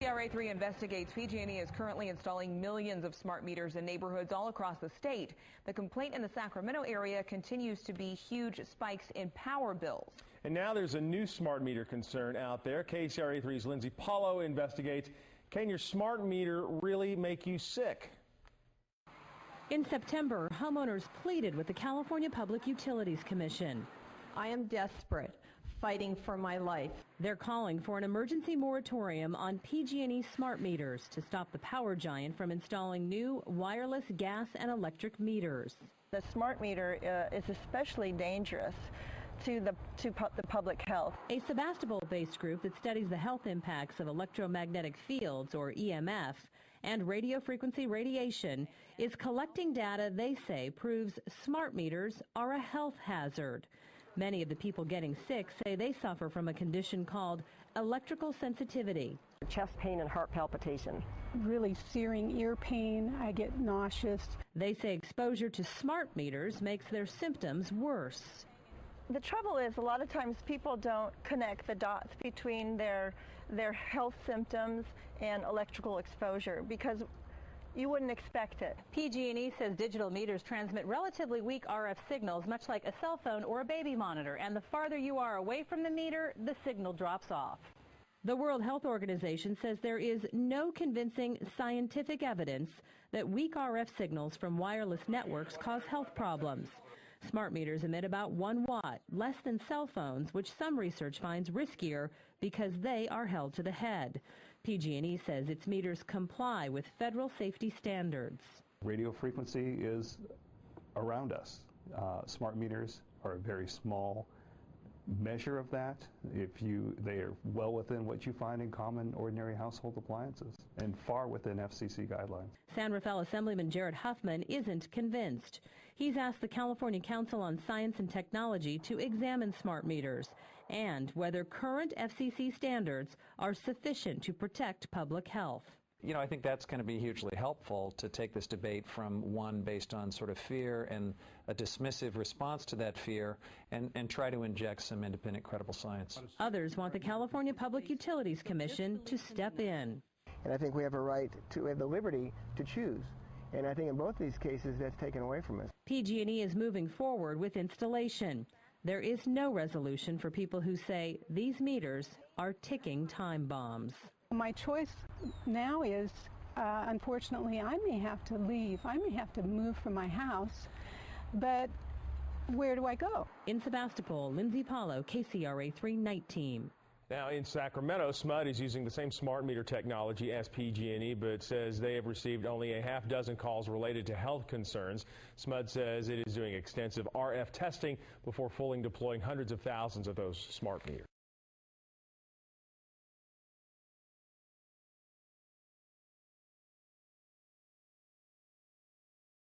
KCRA3 investigates. PG&E is currently installing millions of smart meters in neighborhoods all across the state. The complaint in the Sacramento area continues to be huge spikes in power bills. And now there's a new smart meter concern out there. KCRA3's Lindsay Paulo investigates. Can your smart meter really make you sick? In September, homeowners pleaded with the California Public Utilities Commission. I am desperate, fighting for my life. They're calling for an emergency moratorium on PG&E smart meters to stop the power giant from installing new wireless gas and electric meters. The smart meter is especially dangerous to the public health. A Sebastopol-based group that studies the health impacts of electromagnetic fields, or EMF, and radio frequency radiation is collecting data they say proves smart meters are a health hazard. Many of the people getting sick say they suffer from a condition called electrical sensitivity. Chest pain and heart palpitation. Really searing ear pain. I get nauseous. They say exposure to smart meters makes their symptoms worse. The trouble is, a lot of times people don't connect the dots between their health symptoms and electrical exposure because you wouldn't expect it. PG&E says digital meters transmit relatively weak RF signals, much like a cell phone or a baby monitor, and the farther you are away from the meter, the signal drops off. The World Health Organization says there is no convincing scientific evidence that weak RF signals from wireless networks cause health problems. Smart meters emit about 1 watt, less than cell phones, which some research finds riskier because they are held to the head. PG&E says its meters comply with federal safety standards. Radio frequency is around us. Smart meters are a very small measure of that. They are well within what you find in common, ordinary household appliances and far within FCC guidelines. San Rafael Assemblyman Jared Huffman isn't convinced. He's asked the California Council on Science and Technology to examine smart meters and whether current FCC standards are sufficient to protect public health. You know, I think that's going to be hugely helpful to take this debate from one based on sort of fear and a dismissive response to that fear and try to inject some independent, credible science. Others want the California Public Utilities Commission to step in. And I think we have a right to have the liberty to choose. And I think in both these cases that's taken away from us. PG&E is moving forward with installation. There is no resolution for people who say these meters are ticking time bombs. My choice now is, unfortunately, I may have to leave. I may have to move from my house, but where do I go? In Sebastopol, Lindsay Paulo, KCRA3 Night Team. Now in Sacramento, SMUD is using the same smart meter technology as PG&E, but says they have received only a half dozen calls related to health concerns. SMUD says it is doing extensive RF testing before fully deploying hundreds of thousands of those smart meters.